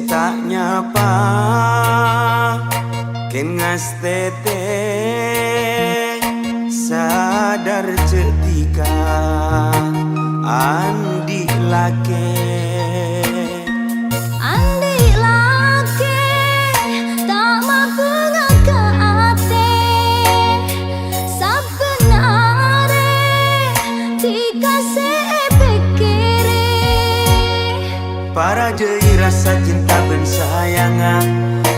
tak nyapa ken ngastete sadar cetika andi lake tak mampu ngakaate sabenare dikasih pikire para jei rasa cinta ben sayanga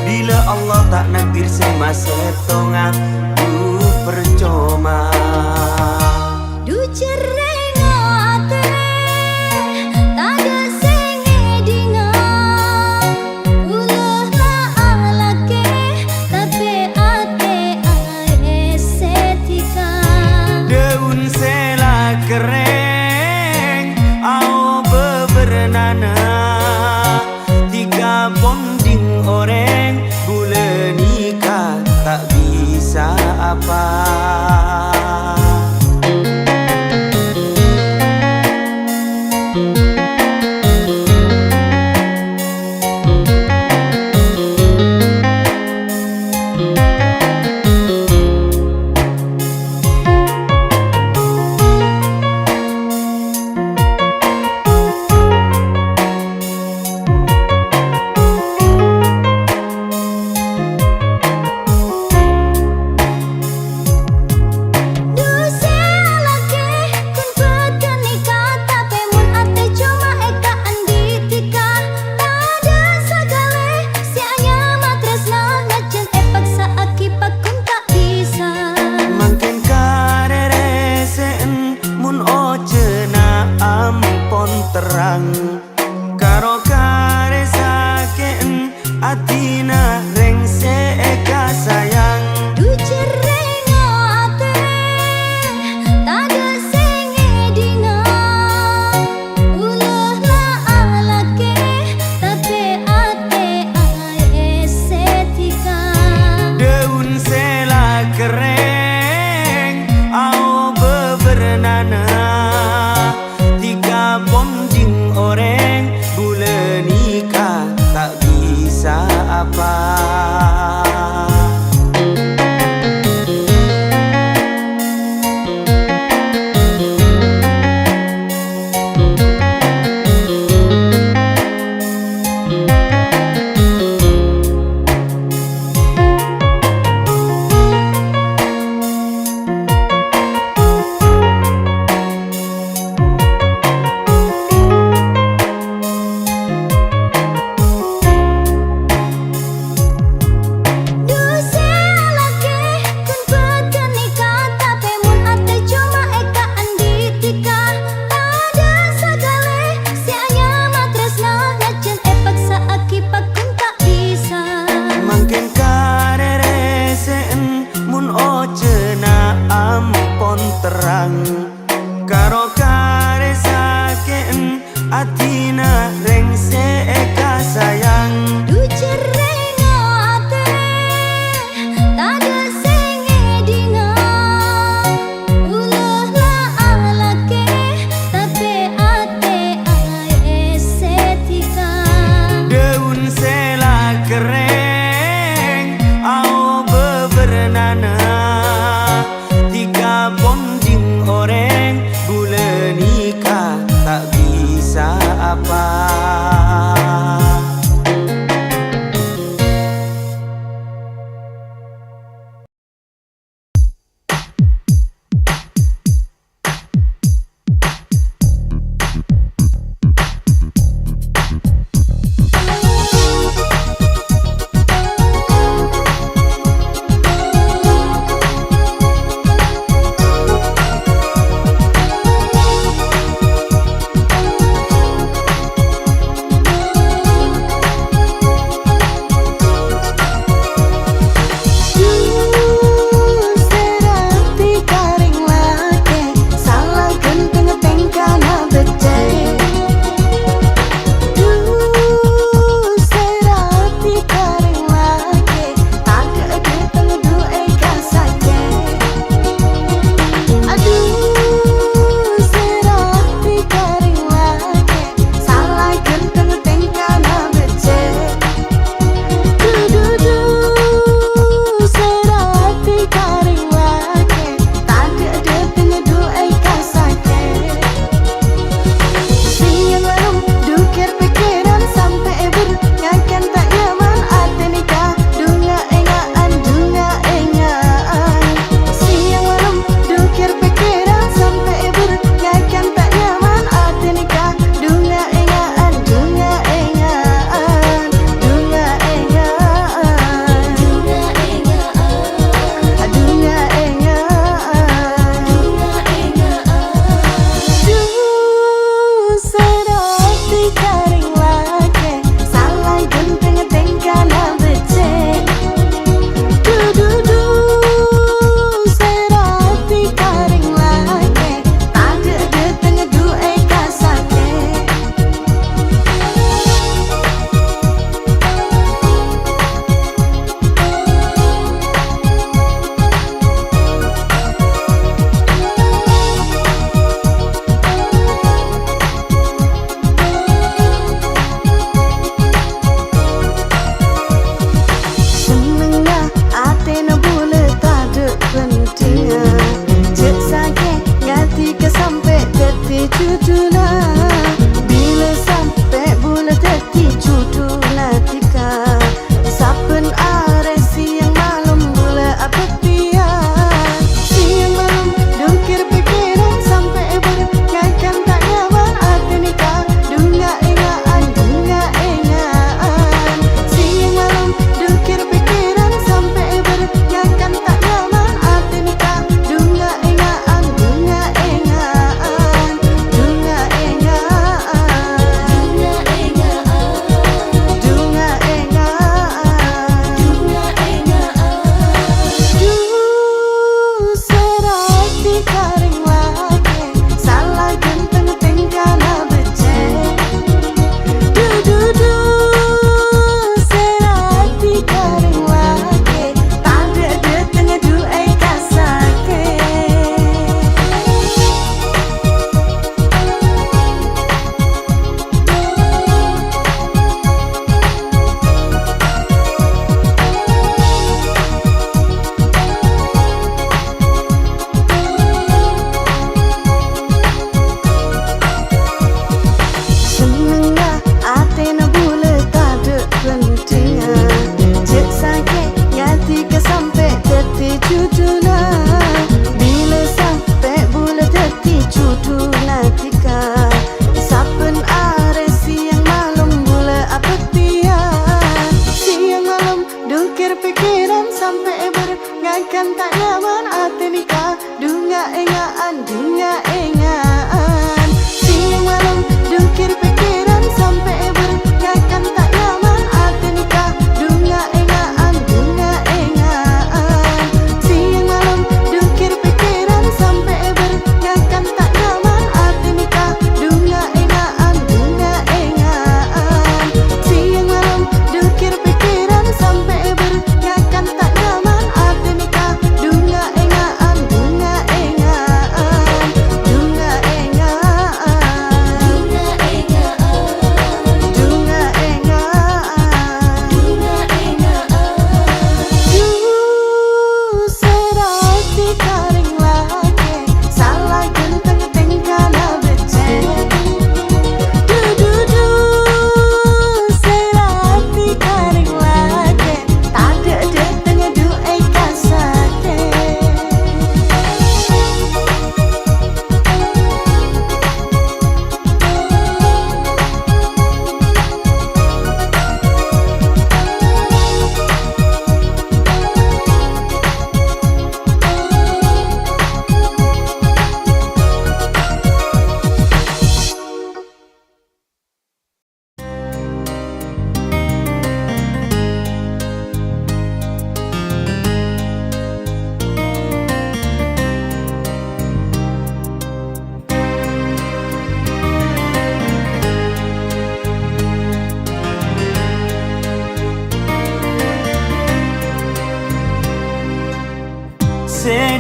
bila Allah tak nakdir semasa tonga du percuma du cerai ngate tak ada sing edinga ulah tak alake tapi ate ae setika daun sela kering au bebernana tiga bonding oreng bulan nikah tak bisa apa.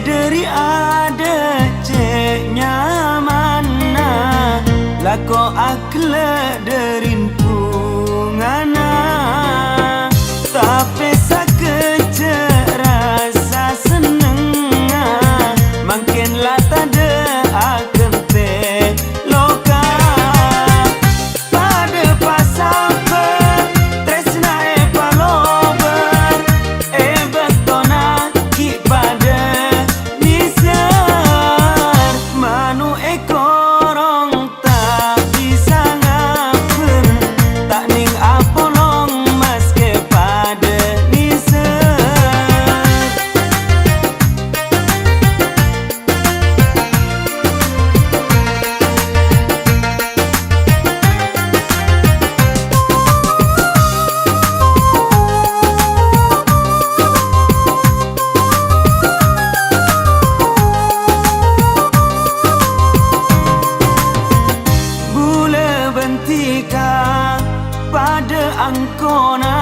dari ada ceknya mana lako akle derin pungana tapi sakece rasa seneng makin lah tade akan te loka pada pasaper tresna e palober e betona ki pada nisar manu e korong tak bisa ngaper tak ning apolong mas ke pada nisar bentika pada angkona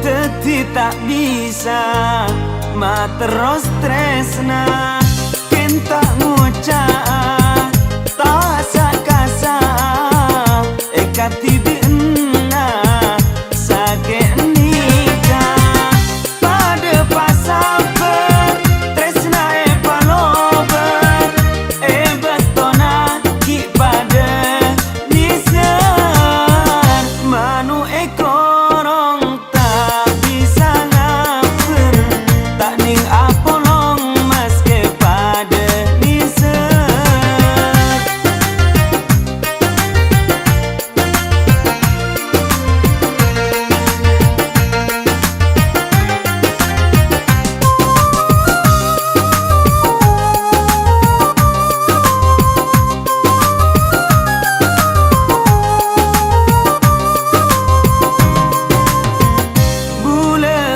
teti tak bisa ma terus tresna kenta ngucap tak sakasa ekati bienna sake nikah pada pasaper tresna e palober e betona ki pada manu ekorong tak bisa ngaper tak ning apolong mas ke pada nisar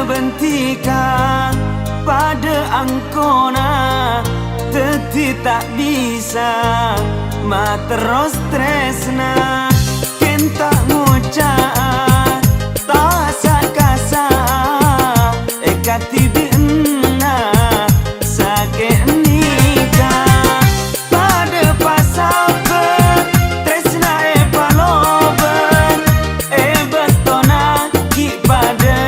bentika pada angkona teti tak bisa ma terus tresna kenta ngucap tak sakasa ekati bienna sake nikah pada pasaper tresna e palober e betona ki pada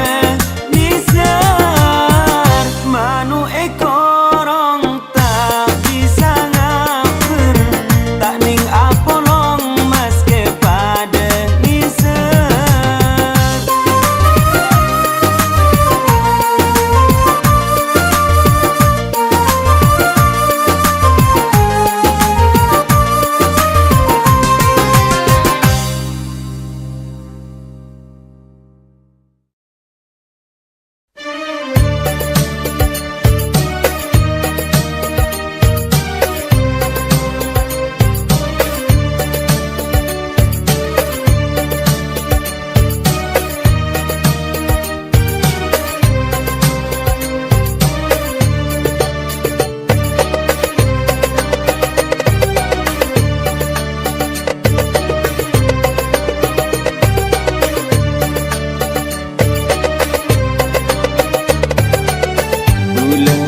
manu ekorong tak bisa ngaper tak ning apolong mas ke pada nisar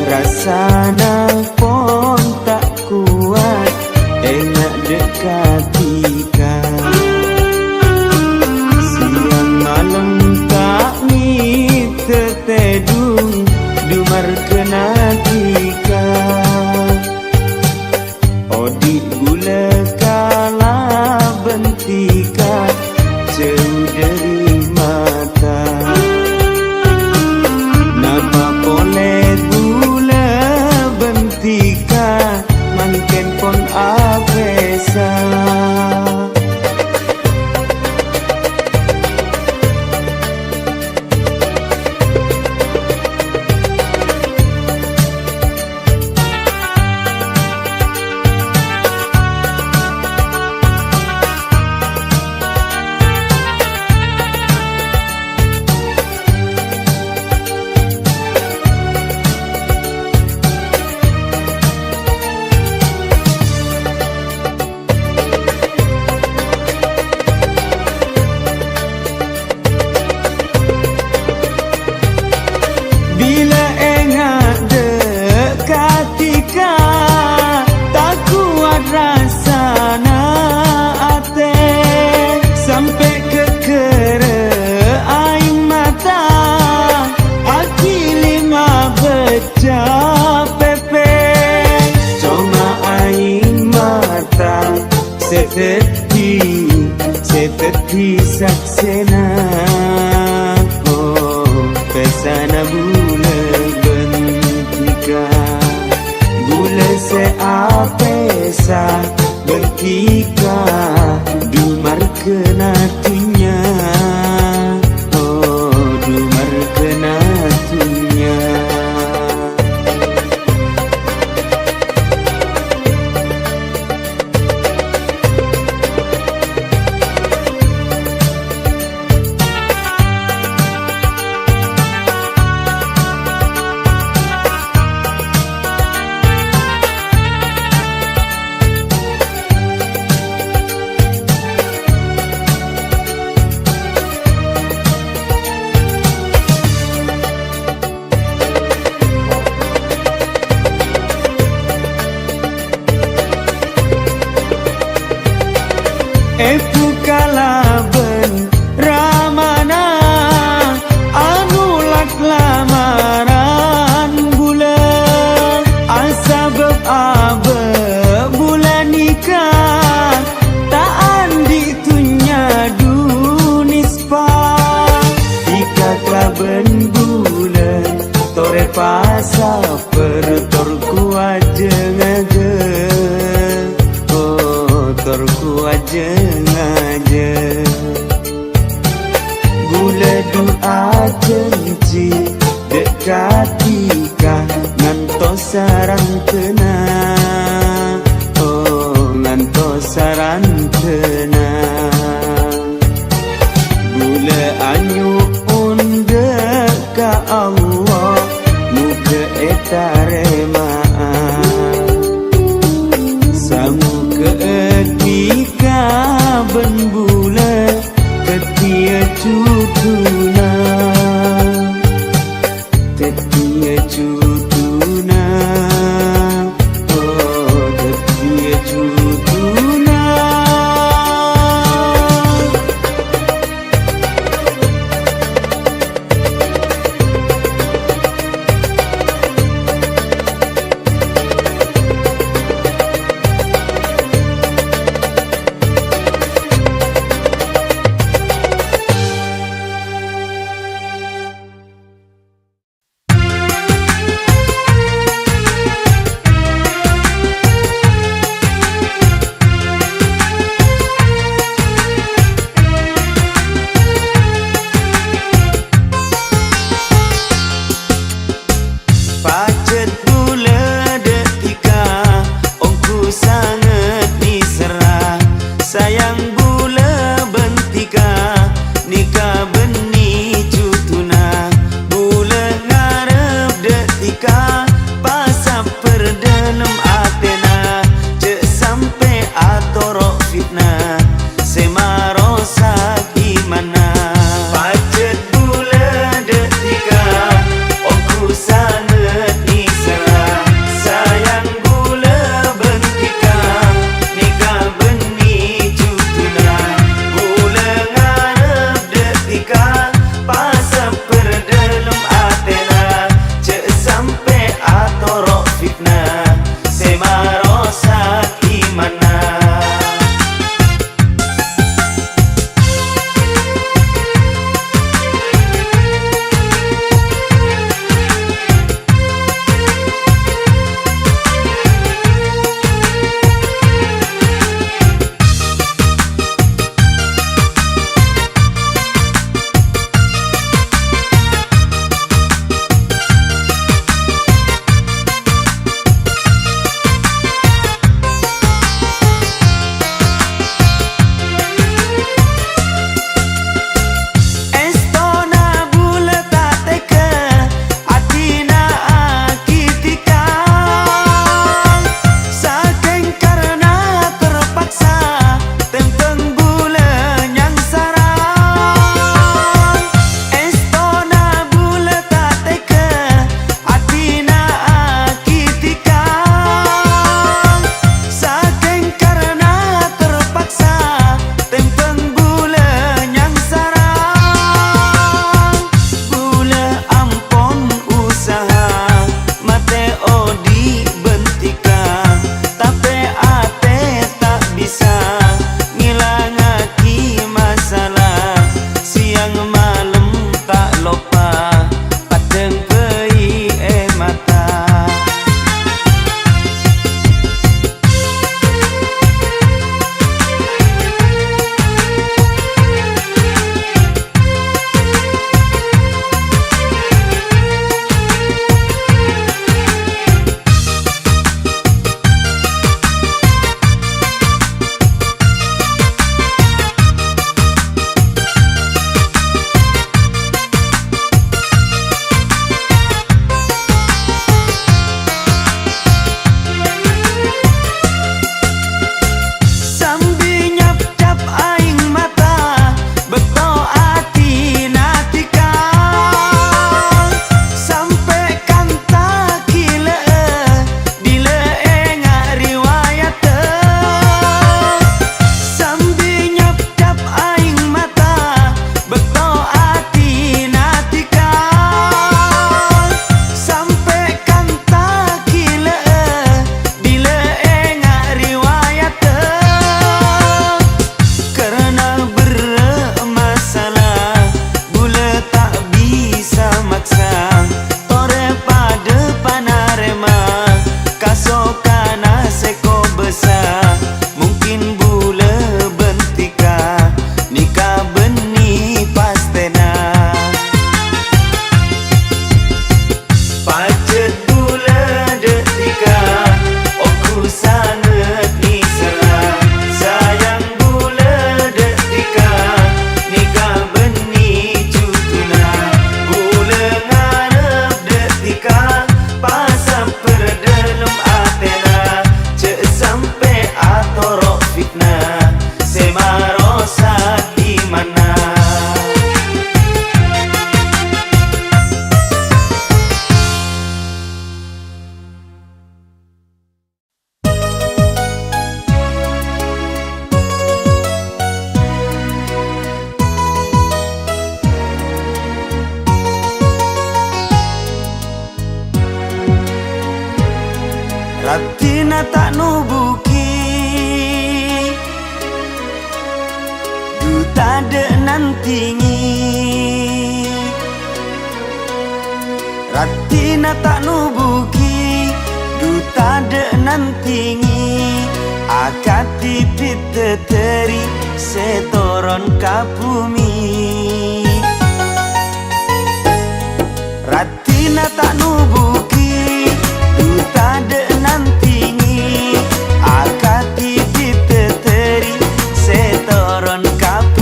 rasana pon tak kuat enak dekatika siang malam tak ni tertedung dumar kena tika odik gula kala bentika jauh dari mata nama boleh gula bentika mungkin pun abesa kena pesana bule bentika bule se apesa bentika dumar kena tunya dumar kena tunya. Kalaben ramana anulak lamaran bulan asabab abe bulan nikah tak andi tunya dunispa ika kalaben bulan tore pasa pertorku ajeng aja torku ajeng aja gula doa janji dekatika ngantos sarang kena ngantos sarang kena gula anyu unde ka Allah muka etarema samu ketika ben bulan ketia cutuna ketia cutuna ketia cutuna. tinggi Ratina tak nubuki duta de tinggi akati pite teri setoron kapumi Ratina tak nubuki duta de tinggi akati pite teri setoron kapumi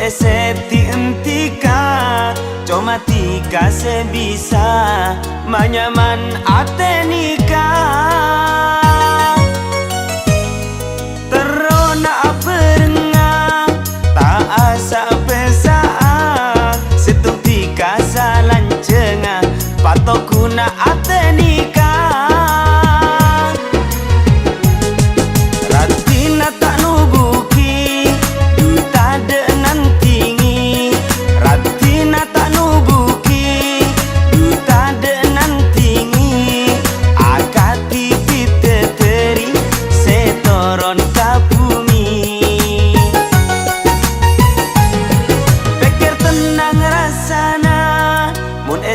Seti entika cuma tika sebisa manyaman atenika terona berengang tak asa pesa setung tika salancenga patokuna atenika Ratina tak nubuki duta de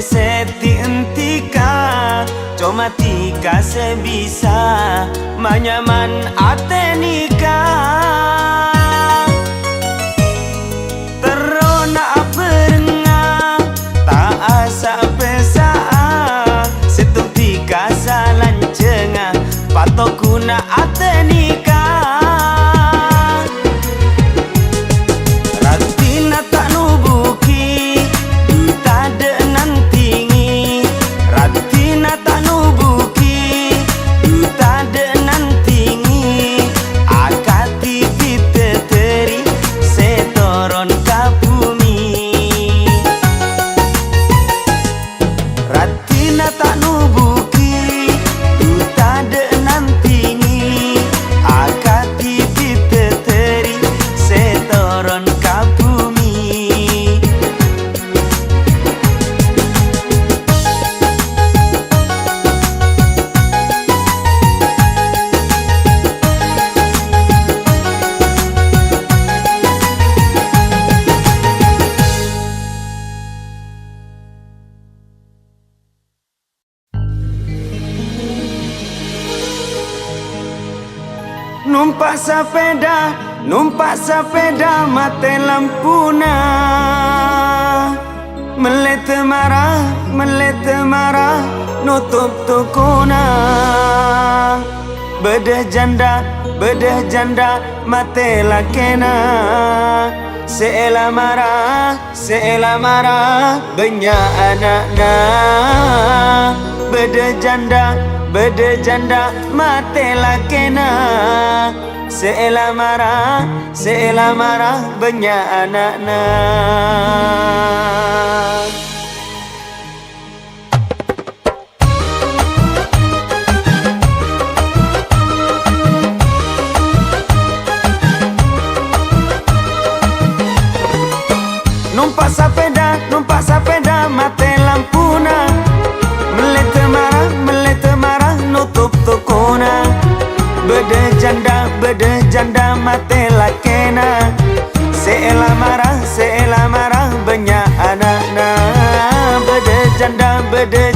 Seti entika cuma tika sebisa manyaman atenika terona berengang tak asa pesa setung tika salancenga patokuna atenika Ratina tak nubuki duta de Ratina tak nubuki duta de tinggi akati pite teri setoron kapumi Ratina tak nubuki duta de tinggi akati pite teri setoron kapumi Numpak sepeda mate lampuna melete marah nutup tukuna bedah janda mate lakena seela marah banyak anakna bedah janda mate lakena seela marah banyak anakna numpak sepeda mate lampuna melete marah nutup tukuna bedah janda mate lakena seela marah banyak anakna bedah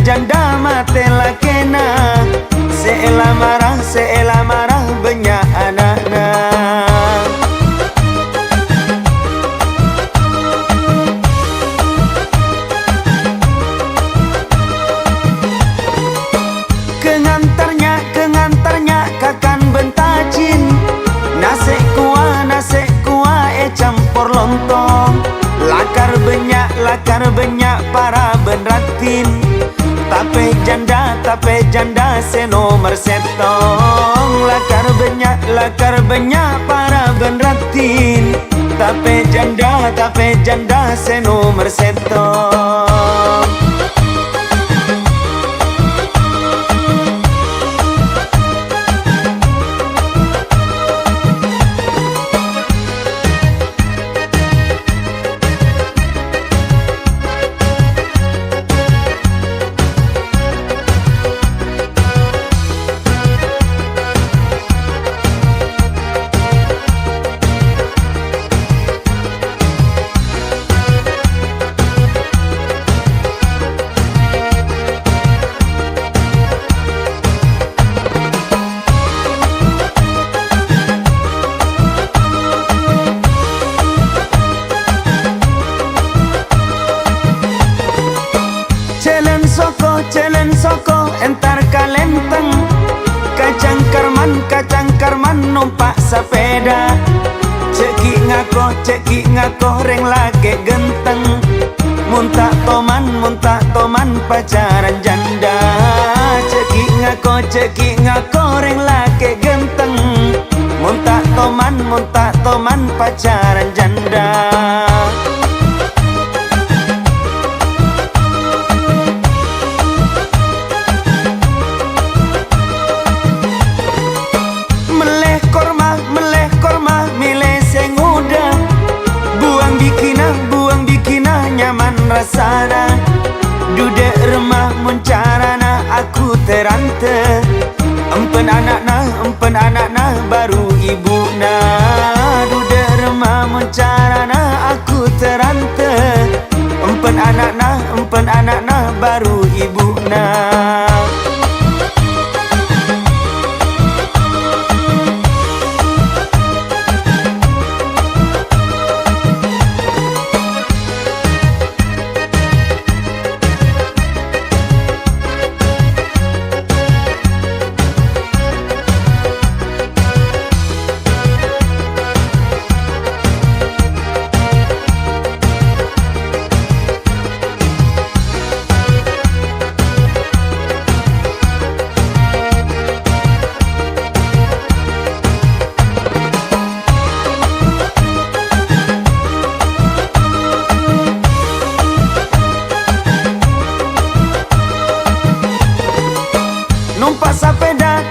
janda mate lakena seela marah banyak anakna Kengantarnya kakan bentajin nasi kuah campur lontong lakar banyak para benratin tape janda senomor setong lakar banyak para benratin Tapi janda se nomor satu. Celen soko entar kalenteng, kacang karman numpak sepeda. Ceki ngako reng lage genteng, muntak toman pacaran janda. Ceki ngako reng lage genteng, muntak toman pacaran janda. Rasana duduk rumah muncarana aku terante. Empen anakna baru ibuna. Duduk rumah muncarana aku terante. Empen anakna baru ibuna.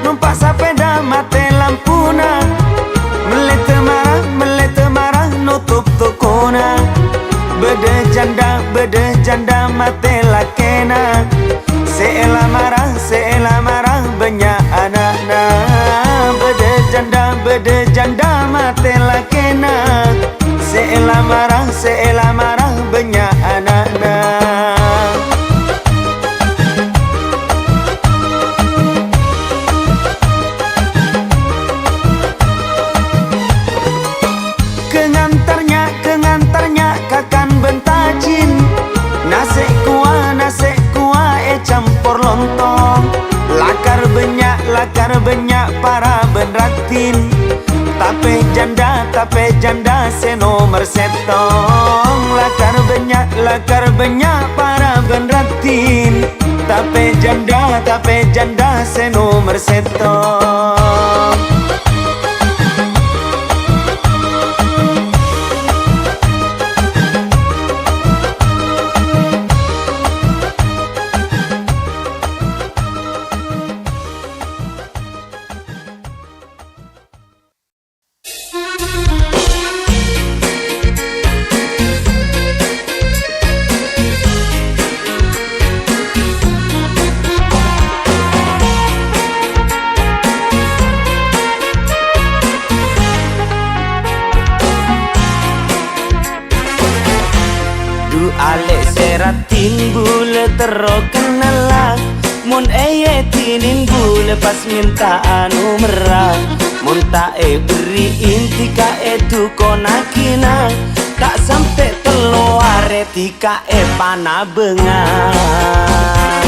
Numpak sepeda mate lampuna. Melete marah nutup tokona. Bede janda mate lakena. Seela marah banyak anakna. Bede janda mate lakena. Seela marah banyak anakna. Kengantarnya kakan bentajin. Nasi kuah campur lontong. Lakar banyak para benraktin. Tapi janda se nomor setong. Lakar banyak para benraktin. Tapi janda se nomor setong. Alek seratin bule tero kenala. Mun tinin bule pas minta anu merah. Mun beri inti tu konakina. Tak sampai telo are tika pana bengar.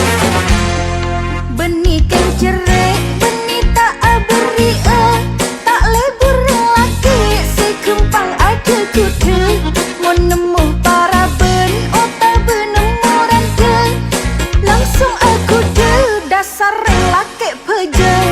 Benih kan cerai, benih tak beri tak lebur lagi. Sekempang ada kuda. Mun nemu para ben otak benemu randa. Langsung aku dasar laki pejar.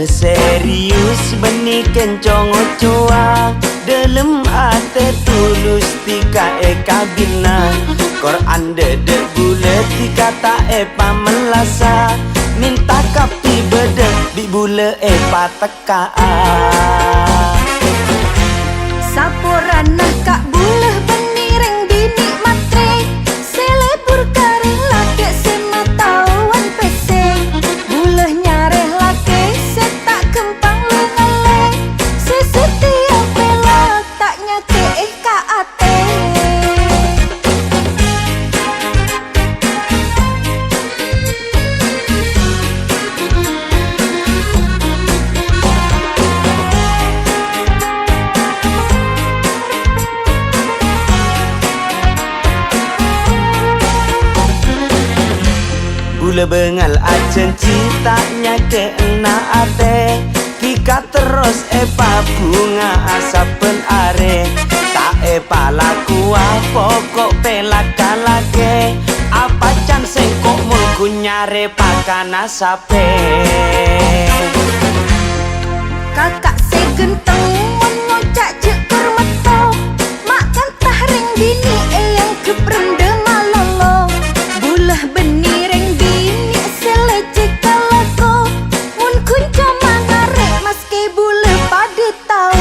serius beni kencong ocoa Dalam ate tulus tika kabina Quran dede bule tika ta pamelasa Minta kapi bede bi bule tekaan Sapurana kak bulah benireng bini matre Selebur kareng lake sematawan peseng Bulah nyareh lake setak kempang lengale Sesetia pela tak nyake kaate Bule bengal ajen citanya ke ena ate Tika terus bunga asapen are Tak laku pokok pelaka lage Apa can sengkok mulku nyare pakana sape Kakak segenteng menocak jekur meto Makan tahreng bini yang keprende malolo Bulah benireng bini selece kalako Mun kunco mangarek maske bule pada tau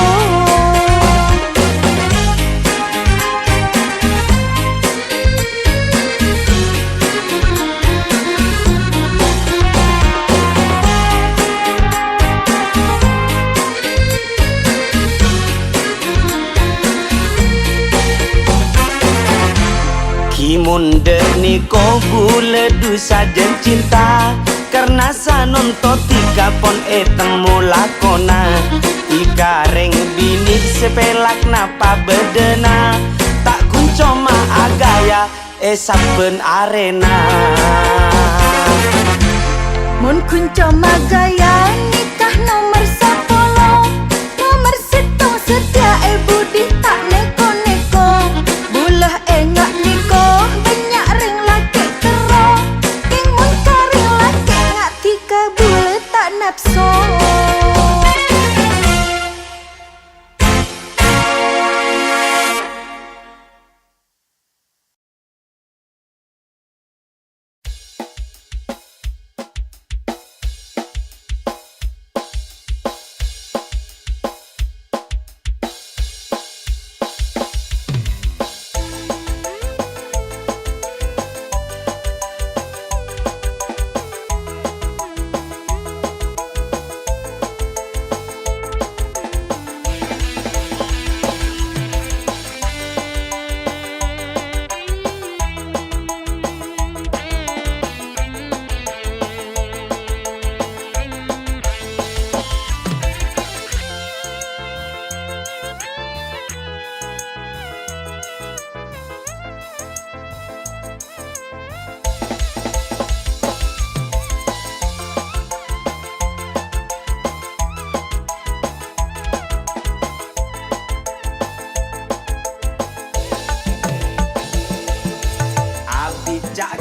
Kimunde niko bule dusa jen cinta Karena sanonto tika pon temu lakona Ika reng bini sepelak napa bedena Tak kunco ma agaya saben arena Mun kunco magaya nikah nomor 10 Nomor setong setia budi tak neko-neko Bulah enggak niko banyak ring laki kero King mun karing laki ngak tika bulah tak nafsu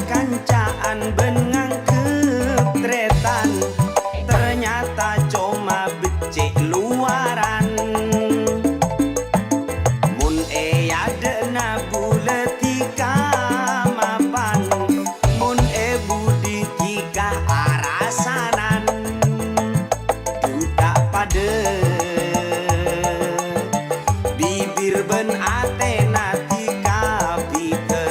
Kancaan bengang ketretan Ternyata cuma becek luaran Mun dena bule tika mapan Mun budi tika arasanan Dudak pada bibir ben atena tika pike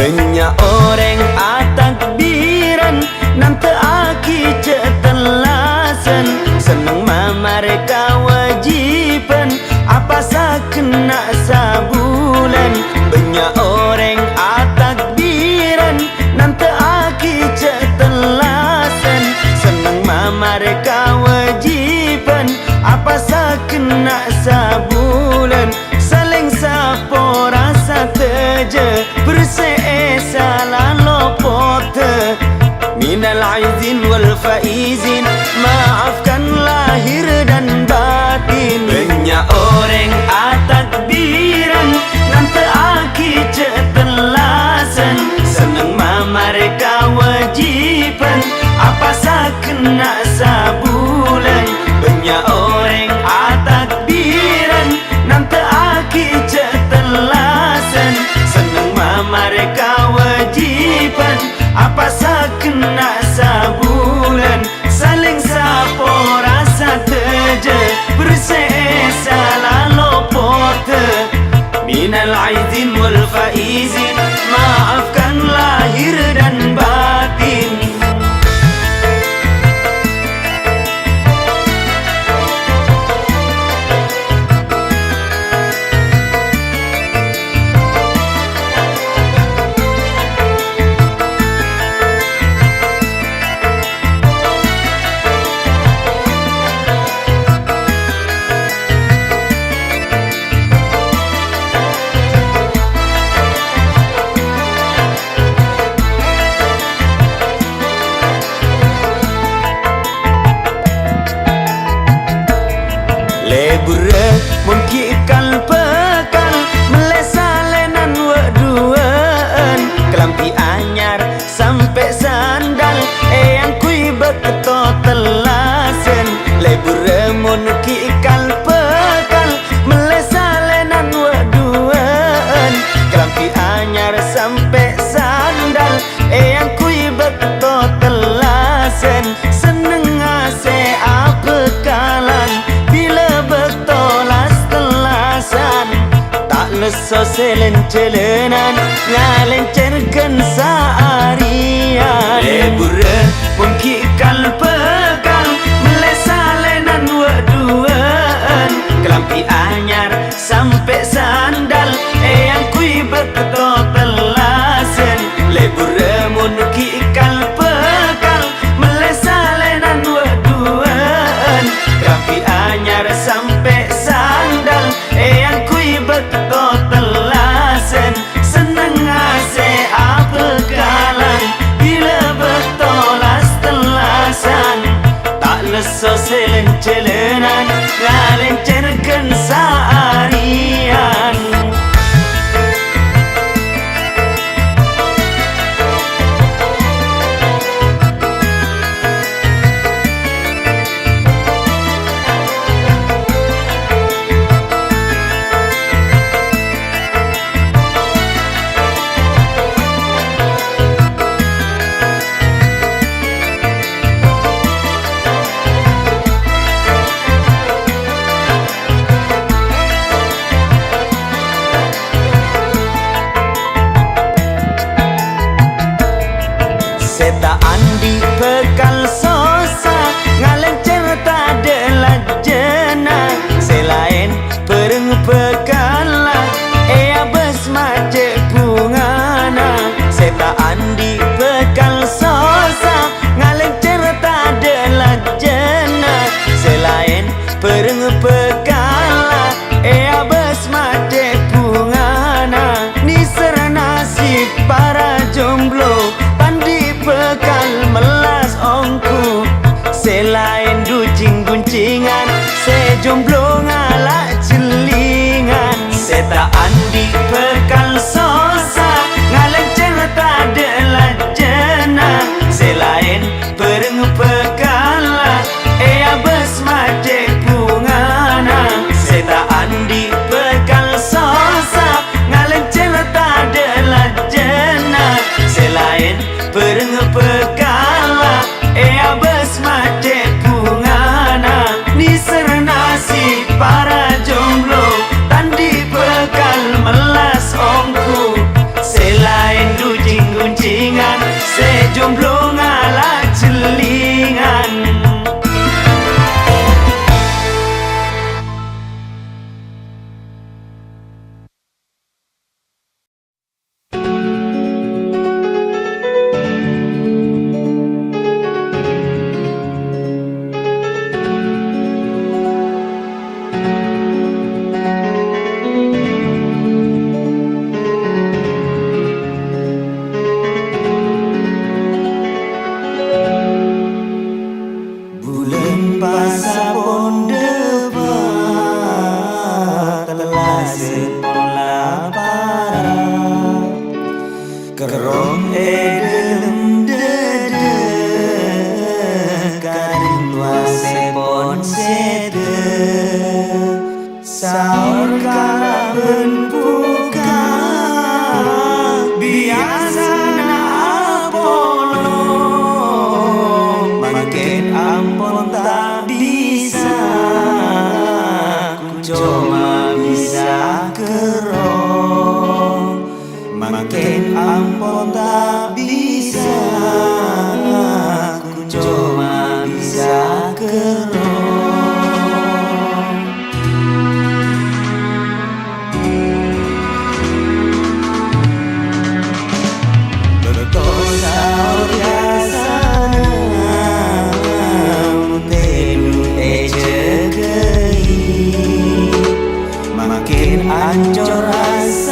Banyak orang atakbiran nanti aki cetelasan seneng mereka wajiban apa sakena sabulan. Banyak orang atakbiran nanti aki cetelasan seneng mereka wajiban apa sakena sabulan. Saling sapo rasa teje salah lopot minal aizin wal faizin, maafkan lahir dan batin. Banyak orang atakbiran nanti aki cetelasan seneng mereka wajiban apa sakena sabulan. Banyak orang atakbiran nanti aki cetelasan seneng mereka wajiban apa sakena sabulan. Saling sapo rasa teje salah lopot minal aizin wal faizin, maafkan lahir dan batin. Lebure mungkikal bekal melesalenan waduan kelampi anyar sampai sandal yang kui beketo telasen. Lebure mungkikal bekal melesalenan waduan kelampi anyar sampai sandal yang kui beketo telasen. Seneng ase apa kalan leso selen-celenan ngalencerkan seharian. Lebure mungkikal bekal melesalenan waduan kelampi anyar sampai sandal yang kui beketo telasen. Lebure mungkikal bekal melesalenan waduan kelampi anyar sampai sandal yang kui beketo telasen. Seneng ase apa kalan bila betolas telasan tak leso selen-celenan ngalencerkan seharian. Seta andi bekal sosa ngalencer tade lajena selain pereng bekala abes mace bungana. Seta andi bekal sosa ngalencer tade lajena selain pereng bekala abes mace bungana. Niser nasib para jomblo bekal melas ongku selain ducing guncingan sejomblo ngalak celingan. Seta andi bekal sosa ngalencer tade lajena selain pereng bekala abes mace bungana. Seta andi bekal sosa ngalencer tade lajena selain pereng bekala abes mace bungana. Niser nasib para jomblo tandi bekal melas ongku sepola para kerong edem dede karin wasepon sede sahur kala berbuka biasa na apolong makin ampun tak bisa ku cuma bisa kerong makin ampun tak bisa ku cuma bisa kerong. Makin ancur rasa